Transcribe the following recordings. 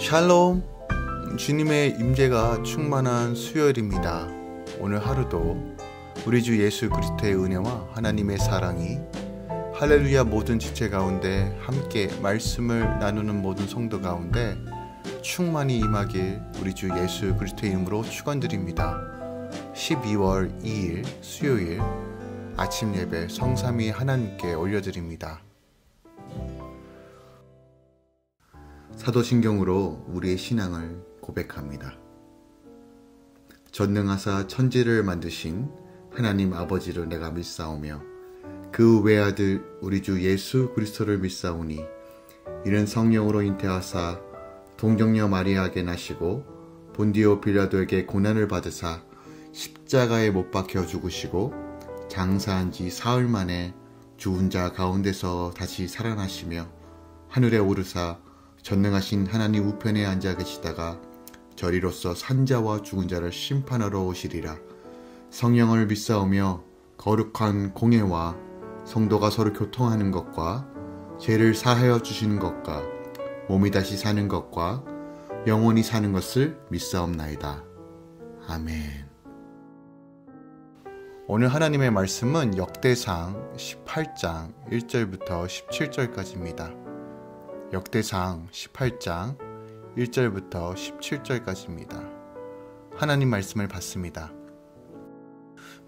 샬롬, 주님의 임재가 충만한 수요일입니다. 오늘 하루도 우리 주 예수 그리스도의 은혜와 하나님의 사랑이 할렐루야 모든 지체 가운데 함께 말씀을 나누는 모든 성도 가운데 충만히 임하길 우리 주 예수 그리스도의 이름으로 축원드립니다. 12월 2일 수요일 아침 예배 성삼위 하나님께 올려드립니다. 사도신경으로 우리의 신앙을 고백합니다. 전능하사 천지를 만드신 하나님 아버지를 내가 믿사오며 그 외아들 우리 주 예수 그리스도를 믿사오니 이는 성령으로 잉태하사 동정녀 마리아에게 나시고 본디오 빌라도에게 고난을 받으사 십자가에 못 박혀 죽으시고 장사한 지 사흘 만에 죽은 자 가운데서 다시 살아나시며 하늘에 오르사 전능하신 하나님 우편에 앉아 계시다가 저리로서 산자와 죽은 자를 심판하러 오시리라. 성령을 믿사오며 거룩한 공예와 성도가 서로 교통하는 것과 죄를 사하여 주시는 것과 몸이 다시 사는 것과 영원히 사는 것을 믿사옵나이다. 아멘. 오늘 하나님의 말씀은 역대상 18장 1절부터 17절까지입니다. 역대상 18장 1절부터 17절까지입니다. 하나님 말씀을 받습니다.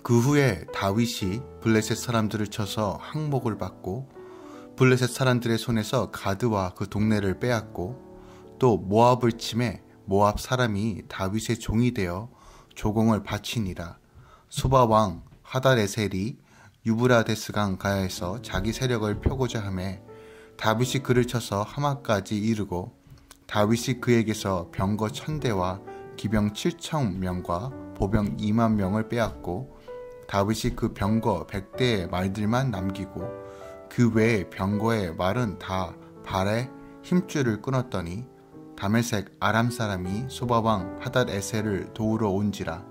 그 후에 다윗이 블레셋 사람들을 쳐서 항목을 받고 블레셋 사람들의 손에서 가드와 그 동네를 빼앗고 또 모압을 침해 모압 사람이 다윗의 종이 되어 조공을 바치니라. 소바 왕 하닷에셀이 유브라데스강 가야에서 자기 세력을 펴고자 하매 다윗이 그를 쳐서 하마까지 이르고 다윗이 그에게서 병거 1000대와 기병 7000명과 보병 20000명을 빼앗고 다윗이 그 병거 100대의 말들만 남기고 그 외의 병거의 말은 다 발에 힘줄을 끊었더니 다메섹 아람 사람이 소바왕 하닷에셀을 도우러 온지라.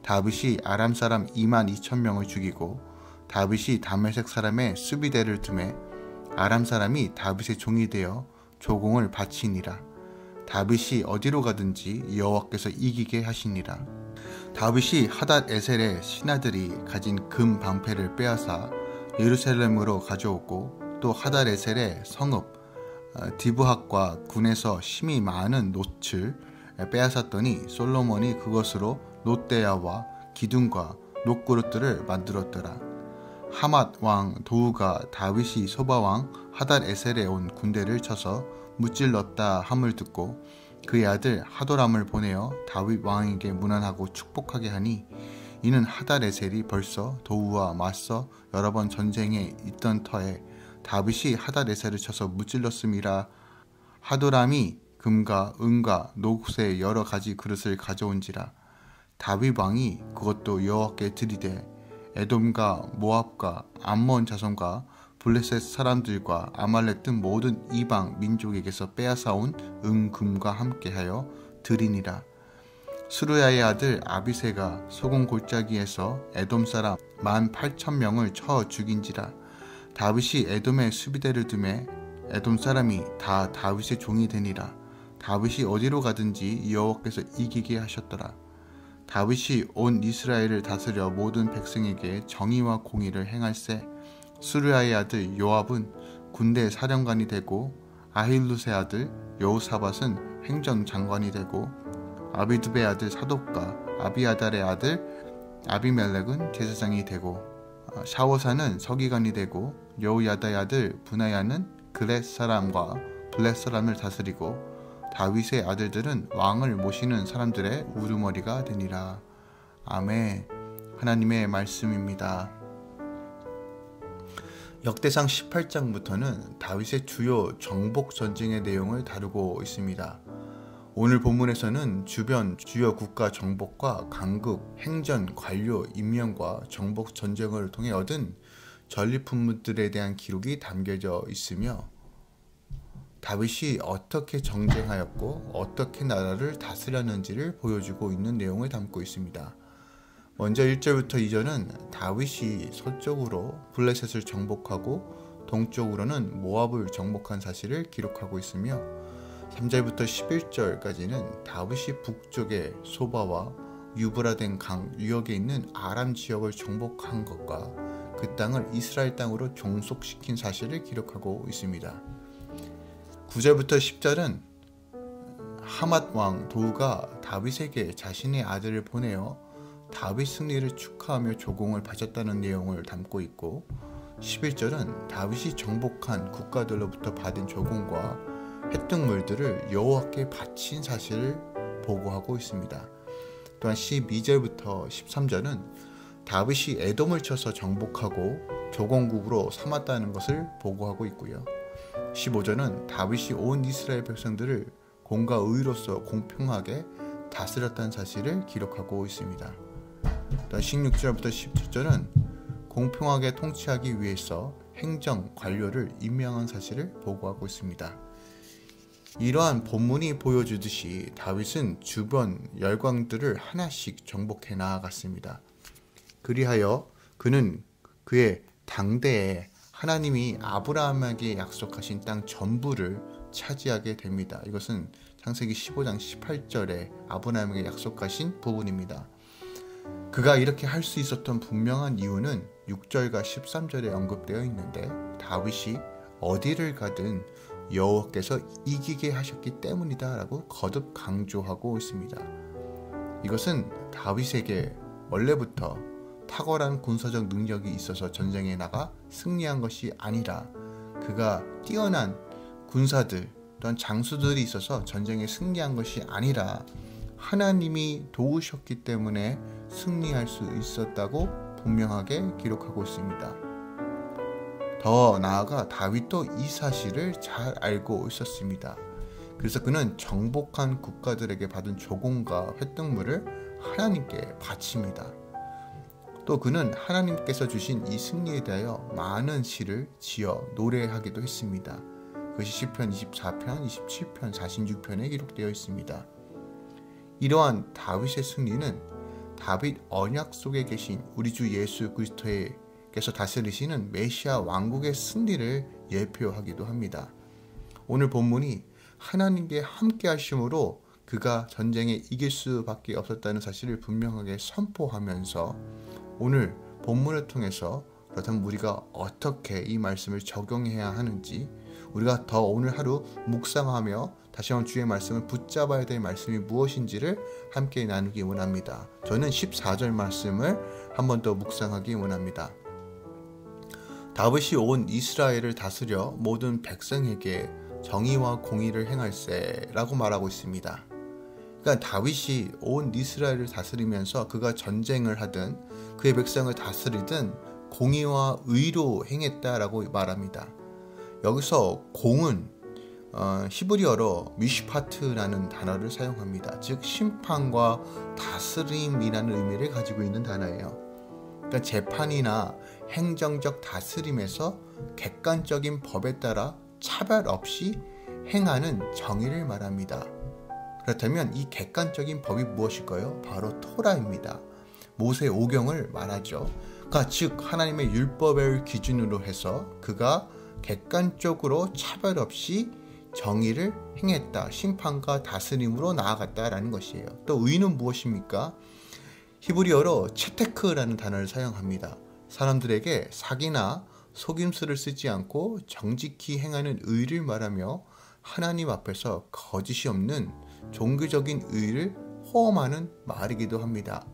다윗이 아람 사람 22,000명을 죽이고 다윗이 다메섹 사람의 수비대를 둠에 아람 사람이 다윗의 종이 되어 조공을 바치니라. 다윗이 어디로 가든지 여호와께서 이기게 하시니라. 다윗이 하닷에셀의 신하들이 가진 금 방패를 빼앗아 예루살렘으로 가져오고 또 하닷에셀의 성읍 디브핫과 군에서 심이 많은 놋을 빼앗았더니 솔로몬이 그것으로 놋대야와 기둥과 놋그릇들을 만들었더라. 하맛 왕 도우가 다윗이 소바 왕 하닷에셀에 온 군대를 쳐서 무찔렀다 함을 듣고 그의 아들 하도람을 보내어 다윗 왕에게 문안하고 축복하게 하니 이는 하닷에셀이 벌써 도우와 맞서 여러 번 전쟁에 있던 터에 다윗이 하닷에셀을 쳐서 무찔렀음이라. 하도람이 금과 은과 녹색 여러 가지 그릇을 가져온지라. 다윗 왕이 그것도 여호와께 드리되 에돔과 모압과 암몬 자손과 블레셋 사람들과 아말렉 등 모든 이방 민족에게서 빼앗아온 금과 함께하여 드리니라. 수르야의 아들 아비새가 소금 골짜기에서 에돔 사람 18,000명을 쳐 죽인지라. 다윗이 에돔의 수비대를 둠에 에돔 사람이 다 다윗의 종이 되니라. 다윗이 어디로 가든지 여호와께서 이기게 하셨더라. 다윗이 온 이스라엘을 다스려 모든 백성에게 정의와 공의를 행할세. 수르야의 아들 요압은 군대 사령관이 되고 아힐루스의 아들 여호사밧은 행정장관이 되고 아비두베의 아들 사독과 아비아달의 아들 아비멜렉은 제사장이 되고 샤오사는 서기관이 되고 여호야다의 아들 브나야는 그렛 사람과 블렛 사람을 다스리고 다윗의 아들들은 왕을 모시는 사람들의 우두머리가 되니라. 아멘. 하나님의 말씀입니다. 역대상 18장부터는 다윗의 주요 정복 전쟁의 내용을 다루고 있습니다. 오늘 본문에서는 주변 주요 국가 정복과 강국, 행전, 관료, 임명과 정복 전쟁을 통해 얻은 전리품들에 대한 기록이 담겨져 있으며 다윗이 어떻게 정쟁하였고 어떻게 나라를 다스렸는지를 보여주고 있는 내용을 담고 있습니다. 먼저 1절부터 2절은 다윗이 서쪽으로 블레셋을 정복하고 동쪽으로는 모압을 정복한 사실을 기록하고 있으며 3절부터 11절까지는 다윗이 북쪽의 소바와 유브라덴 강 유역에 있는 아람 지역을 정복한 것과 그 땅을 이스라엘 땅으로 종속시킨 사실을 기록하고 있습니다. 9절부터 10절은 하맛 왕 도우가 다윗에게 자신의 아들을 보내어 다윗 승리를 축하하며 조공을 바쳤다는 내용을 담고 있고, 11절은 다윗이 정복한 국가들로부터 받은 조공과 획득물들을 여호와께 바친 사실을 보고하고 있습니다. 또한 12절부터 13절은 다윗이 에돔을 쳐서 정복하고 조공국으로 삼았다는 것을 보고하고 있고요. 15절은 다윗이 온 이스라엘 백성들을 공과 의로서 공평하게 다스렸다는 사실을 기록하고 있습니다. 또한 16절부터 17절은 공평하게 통치하기 위해서 행정 관료를 임명한 사실을 보고하고 있습니다. 이러한 본문이 보여주듯이 다윗은 주변 열강들을 하나씩 정복해 나아갔습니다. 그리하여 그는 그의 당대에 하나님이 아브라함에게 약속하신 땅 전부를 차지하게 됩니다. 이것은 창세기 15장 18절에 아브라함에게 약속하신 부분입니다. 그가 이렇게 할 수 있었던 분명한 이유는 6절과 13절에 언급되어 있는데, 다윗이 어디를 가든 여호와께서 이기게 하셨기 때문이다 라고 거듭 강조하고 있습니다. 이것은 다윗에게 원래부터 탁월한 군사적 능력이 있어서 전쟁에 나가 승리한 것이 아니라, 그가 뛰어난 군사들 또한 장수들이 있어서 전쟁에 승리한 것이 아니라 하나님이 도우셨기 때문에 승리할 수 있었다고 분명하게 기록하고 있습니다. 더 나아가 다윗도 이 사실을 잘 알고 있었습니다. 그래서 그는 정복한 국가들에게 받은 조공과 획득물을 하나님께 바칩니다. 또 그는 하나님께서 주신 이 승리에 대하여 많은 시를 지어 노래하기도 했습니다. 그것이 시편 24편, 27편, 46편에 기록되어 있습니다. 이러한 다윗의 승리는 다윗 언약 속에 계신 우리 주 예수 그리스도께서 다스리시는 메시아 왕국의 승리를 예표하기도 합니다. 오늘 본문이 하나님께 함께 하심으로 그가 전쟁에 이길 수밖에 없었다는 사실을 분명하게 선포하면서, 오늘 본문을 통해서 그렇다면 우리가 어떻게 이 말씀을 적용해야 하는지, 우리가 더 오늘 하루 묵상하며 다시 한번 주의 말씀을 붙잡아야 될 말씀이 무엇인지를 함께 나누기 원합니다. 저는 14절 말씀을 한 번 더 묵상하기 원합니다. 다윗이 온 이스라엘을 다스려 모든 백성에게 정의와 공의를 행할세라고 말하고 있습니다. 그러니까 다윗이 온 이스라엘을 다스리면서 그가 전쟁을 하든 그의 백성을 다스리든 공의와 의로 행했다라고 말합니다. 여기서 공은 히브리어로 미슈파트라는 단어를 사용합니다. 즉 심판과 다스림이라는 의미를 가지고 있는 단어예요. 그러니까 재판이나 행정적 다스림에서 객관적인 법에 따라 차별 없이 행하는 정의를 말합니다. 그렇다면 이 객관적인 법이 무엇일까요? 바로 토라입니다. 모세 오경을 말하죠. 그러니까 즉 하나님의 율법을 기준으로 해서 그가 객관적으로 차별 없이 정의를 행했다, 심판과 다스림으로 나아갔다라는 것이에요. 또 의는 무엇입니까? 히브리어로 체테크라는 단어를 사용합니다. 사람들에게 사기나 속임수를 쓰지 않고 정직히 행하는 의를 말하며 하나님 앞에서 거짓이 없는 종교적인 의를 호험하는 말이기도 합니다.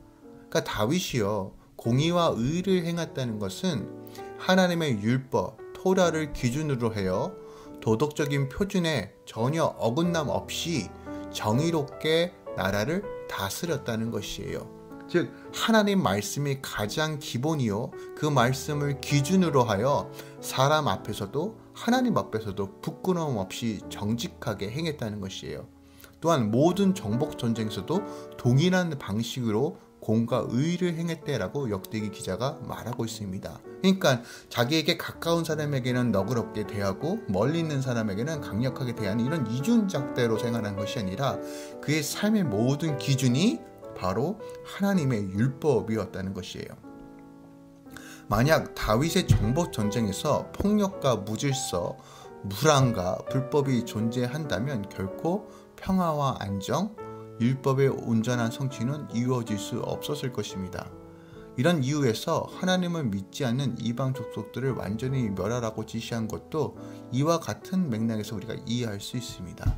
그러니까 다윗이요, 공의와 의를 행했다는 것은 하나님의 율법, 토라를 기준으로 해요 도덕적인 표준에 전혀 어긋남 없이 정의롭게 나라를 다스렸다는 것이에요. 즉 하나님 말씀이 가장 기본이요, 그 말씀을 기준으로 하여 사람 앞에서도 하나님 앞에서도 부끄러움 없이 정직하게 행했다는 것이에요. 또한 모든 정복 전쟁에서도 동일한 방식으로 공과 의를 행했대라고 역대기 기자가 말하고 있습니다. 그러니까 자기에게 가까운 사람에게는 너그럽게 대하고 멀리 있는 사람에게는 강력하게 대하는 이런 이중잣대로 생활한 것이 아니라 그의 삶의 모든 기준이 바로 하나님의 율법이었다는 것이에요. 만약 다윗의 정복 전쟁에서 폭력과 무질서 불안과 불법이 존재한다면 결코 평화와 안정, 율법의 온전한 성취는 이루어질 수 없었을 것입니다. 이런 이유에서 하나님을 믿지 않는 이방 족속들을 완전히 멸하라고 지시한 것도 이와 같은 맥락에서 우리가 이해할 수 있습니다.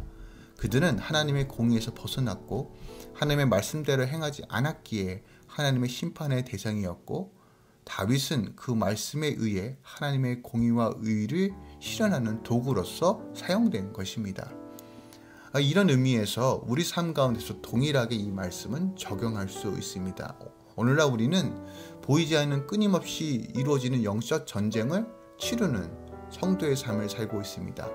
그들은 하나님의 공의에서 벗어났고 하나님의 말씀대로 행하지 않았기에 하나님의 심판의 대상이었고, 다윗은 그 말씀에 의해 하나님의 공의와 의를 실현하는 도구로서 사용된 것입니다. 이런 의미에서 우리 삶 가운데서 동일하게 이 말씀은 적용할 수 있습니다. 오늘날 우리는 보이지 않는 끊임없이 이루어지는 영적 전쟁을 치르는 성도의 삶을 살고 있습니다.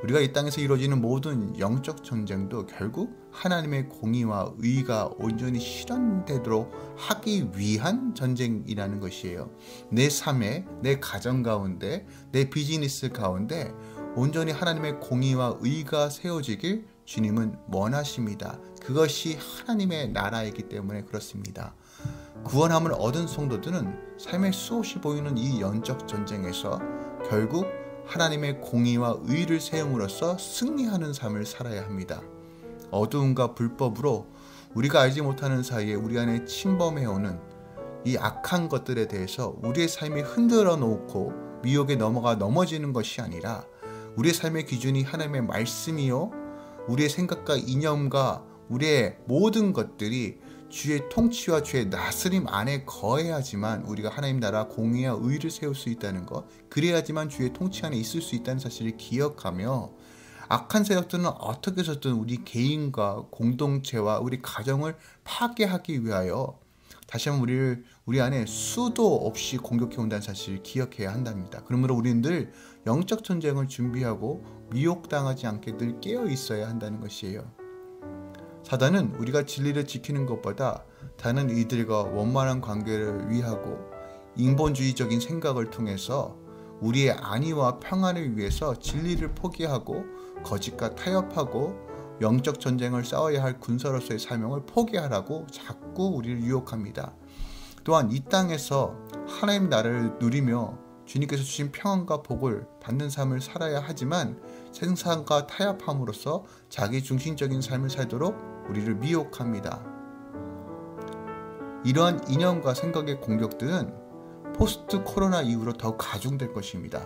우리가 이 땅에서 이루어지는 모든 영적 전쟁도 결국 하나님의 공의와 의가 온전히 실현되도록 하기 위한 전쟁이라는 것이에요. 내 삶에, 내 가정 가운데, 내 비즈니스 가운데 온전히 하나님의 공의와 의가 세워지길 주님은 원하십니다. 그것이 하나님의 나라이기 때문에 그렇습니다. 구원함을 얻은 성도들은 삶의 수없이 보이는 이 영적 전쟁에서 결국 하나님의 공의와 의를 세움으로써 승리하는 삶을 살아야 합니다. 어두움과 불법으로 우리가 알지 못하는 사이에 우리 안에 침범해오는 이 악한 것들에 대해서 우리의 삶이 흔들어 놓고 미혹에 넘어지는 것이 아니라 우리의 삶의 기준이 하나님의 말씀이요, 우리의 생각과 이념과 우리의 모든 것들이 주의 통치와 주의 다스림 안에 거해야지만 우리가 하나님 나라 공의와 의를 세울 수 있다는 것, 그래야지만 주의 통치 안에 있을 수 있다는 사실을 기억하며, 악한 세력들은 어떻게 해서든 우리 개인과 공동체와 우리 가정을 파괴하기 위하여 다시 한번 우리 안에 수도 없이 공격해온다는 사실을 기억해야 한답니다. 그러므로 우리는 늘 영적 전쟁을 준비하고 미혹당하지 않게 늘 깨어 있어야 한다는 것이에요. 사단은 우리가 진리를 지키는 것보다 다른 이들과 원만한 관계를 위하고 인본주의적인 생각을 통해서 우리의 안위와 평안을 위해서 진리를 포기하고 거짓과 타협하고 영적 전쟁을 싸워야 할 군사로서의 사명을 포기하라고 자꾸 우리를 유혹합니다. 또한 이 땅에서 하나님 나라를 누리며 주님께서 주신 평안과 복을 받는 삶을 살아야 하지만 세상과 타협함으로써 자기 중심적인 삶을 살도록 우리를 미혹합니다. 이러한 이념과 생각의 공격들은 포스트 코로나 이후로 더 가중될 것입니다.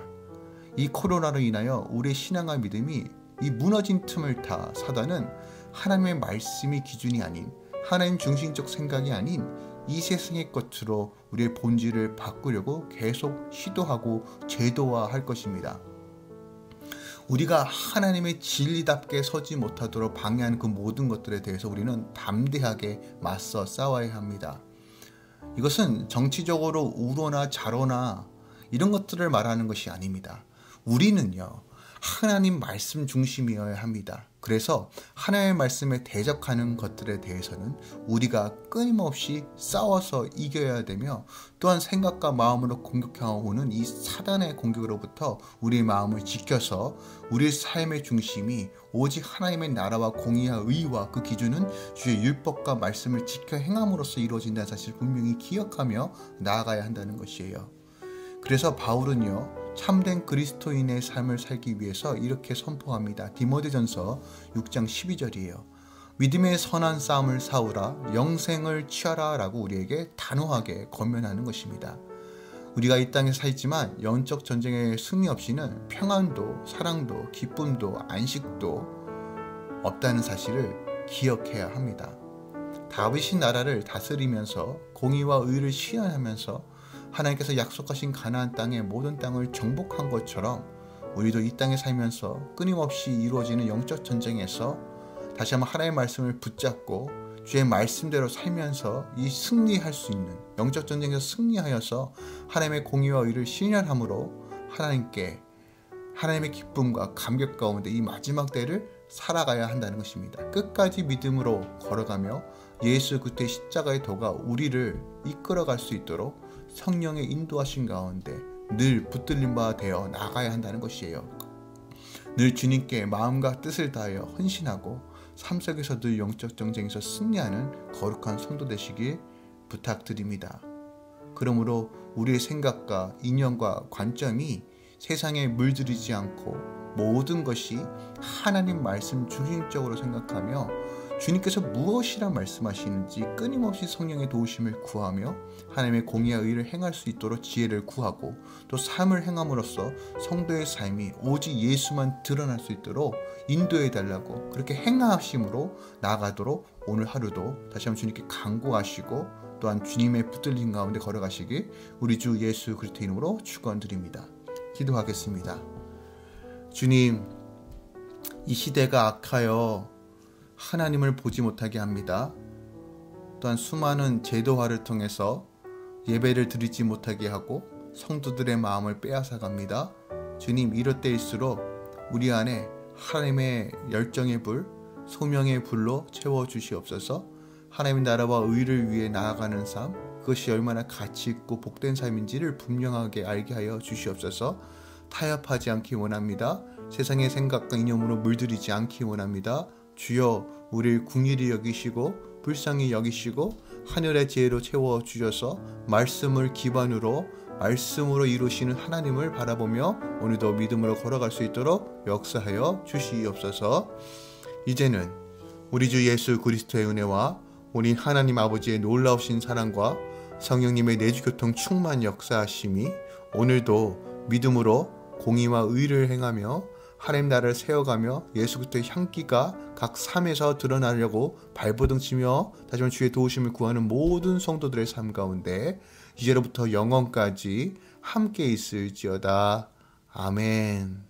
이 코로나로 인하여 우리의 신앙과 믿음이 이 무너진 틈을 타 사단은 하나님의 말씀이 기준이 아닌, 하나님 중심적 생각이 아닌 이 세상의 것으로 우리의 본질을 바꾸려고 계속 시도하고 제도화할 것입니다. 우리가 하나님의 진리답게 서지 못하도록 방해하는 그 모든 것들에 대해서 우리는 담대하게 맞서 싸워야 합니다. 이것은 정치적으로 우로나 좌로나 이런 것들을 말하는 것이 아닙니다. 우리는요, 하나님 말씀 중심이어야 합니다. 그래서 하나님의 말씀에 대적하는 것들에 대해서는 우리가 끊임없이 싸워서 이겨야 되며, 또한 생각과 마음으로 공격해오는 이 사단의 공격으로부터 우리의 마음을 지켜서 우리의 삶의 중심이 오직 하나님의 나라와 공의와 의와 그 기준은 주의 율법과 말씀을 지켜 행함으로써 이루어진다는 사실을 분명히 기억하며 나아가야 한다는 것이에요. 그래서 바울은요, 참된 그리스도인의 삶을 살기 위해서 이렇게 선포합니다. 디모데전서 6장 12절이에요. 믿음의 선한 싸움을 싸우라, 영생을 취하라 라고 우리에게 단호하게 권면하는 것입니다. 우리가 이 땅에 살지만 영적 전쟁의 승리 없이는 평안도, 사랑도, 기쁨도, 안식도 없다는 사실을 기억해야 합니다. 다윗이 나라를 다스리면서 공의와 의를 실현하면서 하나님께서 약속하신 가나안 땅의 모든 땅을 정복한 것처럼 우리도 이 땅에 살면서 끊임없이 이루어지는 영적 전쟁에서 다시 한번 하나님의 말씀을 붙잡고 주의 말씀대로 살면서 이 승리할 수 있는 영적 전쟁에서 승리하여서 하나님의 공의와 의를 실현함으로 하나님의 기쁨과 감격 가운데 이 마지막 때를 살아가야 한다는 것입니다. 끝까지 믿음으로 걸어가며 예수 그리스도의 십자가의 도가 우리를 이끌어갈 수 있도록 성령의 인도하신 가운데 늘 붙들린 바 되어 나가야 한다는 것이에요. 늘 주님께 마음과 뜻을 다하여 헌신하고 삶 속에서 늘 영적 전쟁에서 승리하는 거룩한 성도 되시길 부탁드립니다. 그러므로 우리의 생각과 이념과 관점이 세상에 물들이지 않고 모든 것이 하나님 말씀 중심적으로 생각하며 주님께서 무엇이라 말씀하시는지 끊임없이 성령의 도우심을 구하며 하나님의 공의와 의를 행할 수 있도록 지혜를 구하고 또 삶을 행함으로써 성도의 삶이 오직 예수만 드러날 수 있도록 인도해 달라고 그렇게 행하심으로 나아가도록 오늘 하루도 다시 한번 주님께 간구하시고 또한 주님의 붙들림 가운데 걸어가시길 우리 주 예수 그리스도 이름으로 축원드립니다. 기도하겠습니다. 주님, 이 시대가 악하여 하나님을 보지 못하게 합니다. 또한 수많은 제도화를 통해서 예배를 드리지 못하게 하고 성도들의 마음을 빼앗아갑니다. 주님, 이럴 때일수록 우리 안에 하나님의 열정의 불, 소명의 불로 채워주시옵소서. 하나님의 나라와 의를 위해 나아가는 삶, 그것이 얼마나 가치 있고 복된 삶인지를 분명하게 알게 하여 주시옵소서. 타협하지 않기 원합니다. 세상의 생각과 이념으로 물들이지 않기 원합니다. 주여, 우리를 긍휼히 여기시고 불쌍히 여기시고 하늘의 지혜로 채워주셔서 말씀을 기반으로 말씀으로 이루시는 하나님을 바라보며 오늘도 믿음으로 걸어갈 수 있도록 역사하여 주시옵소서. 이제는 우리 주 예수 그리스도의 은혜와 우리 하나님 아버지의 놀라우신 사랑과 성령님의 내주교통 충만 역사하심이 오늘도 믿음으로 공의와 의를 행하며 하나님 나라를 세워가며 예수 그리스도의 향기가 각 삶에서 드러나려고 발버둥치며 다시 한번 주의 도우심을 구하는 모든 성도들의 삶 가운데 이제로부터 영원까지 함께 있을지어다. 아멘.